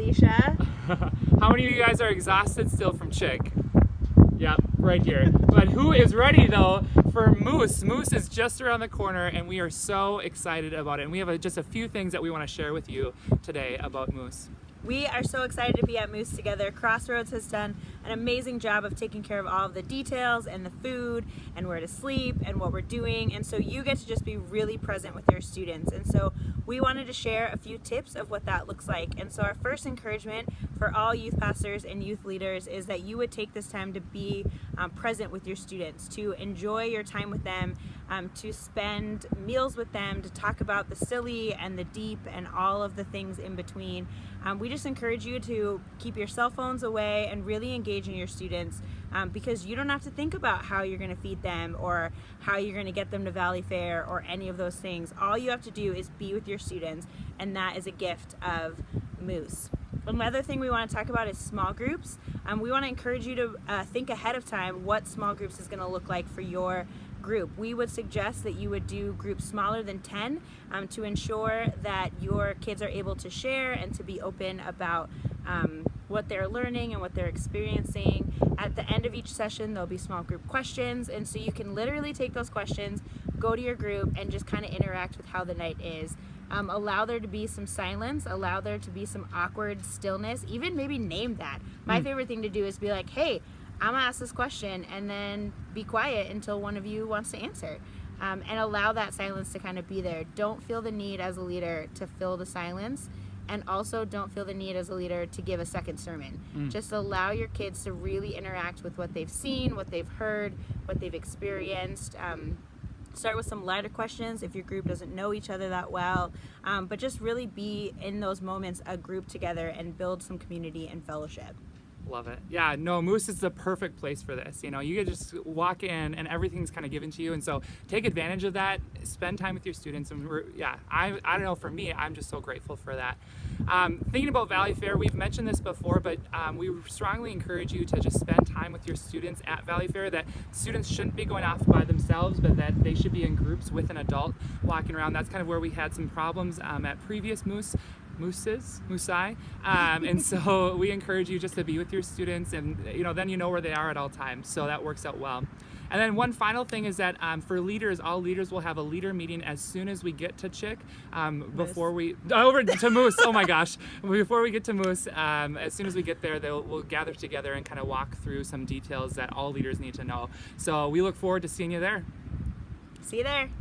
Alicia. How many of you guys are exhausted still from Chick? Yep, right here. But who is ready though for MUUUCE? MUUUCE is just around the corner and we are so excited about it. And we have just a few things that we want to share with you today about MUUUCE. We are so excited to be at MUUUCE together. Crossroads has done an amazing job of taking care of all of the details and the food and where to sleep and what we're doing. And so you get to just be really present with your students. And so we wanted to share a few tips of what that looks like. And so our first encouragement for all youth pastors and youth leaders is that you would take this time to be present with your students, to enjoy your time with them, to spend meals with them, to talk about the silly and the deep and all of the things in between. We just encourage you to keep your cell phones away and really engage in your students because you don't have to think about how you're going to feed them or how you're going to get them to Valley Fair or any of those things. All you have to do is be with your students, and that is a gift of MUUUCE. Another thing we want to talk about is small groups. We want to encourage you to think ahead of time what small groups is going to look like for your group. We would suggest that you would do groups smaller than 10 to ensure that your kids are able to share and to be open about what they're learning and what they're experiencing. At the end of each session, there'll be small group questions, and so you can literally take those questions, go to your group, and just kind of interact with how the night is. Allow there to be some silence, allow there to be some awkward stillness, even maybe name that. My favorite thing to do is be like, hey, I'm gonna ask this question, and then be quiet until one of you wants to answer. And allow that silence to kind of be there. Don't feel the need as a leader to fill the silence, and also don't feel the need as a leader to give a second sermon. Just allow your kids to really interact with what they've seen, what they've heard, what they've experienced. Start with some lighter questions if your group doesn't know each other that well, but just really be in those moments a group together and build some community and fellowship. Love it. Yeah, no, MUUUCE is the perfect place for this. You know, you can just walk in and everything's kind of given to you. And so take advantage of that, spend time with your students. And I don't know, for me, I'm just so grateful for that. Thinking about Valley Fair, we've mentioned this before, but we strongly encourage you to just spend time with your students at Valley Fair, that students shouldn't be going off by themselves, but that they should be in groups with an adult walking around. That's kind of where we had some problems at previous MUUUCE, and so we encourage you just to be with your students, and then you know where they are at all times, so that works out well. And then one final thing is that for leaders, all leaders will have a leader meeting as soon as we get to Chick, before we over to MUUUCE. Oh my gosh! Before we get to MUUUCE, as soon as we get there, we'll gather together and kind of walk through some details that all leaders need to know. So we look forward to seeing you there. See you there.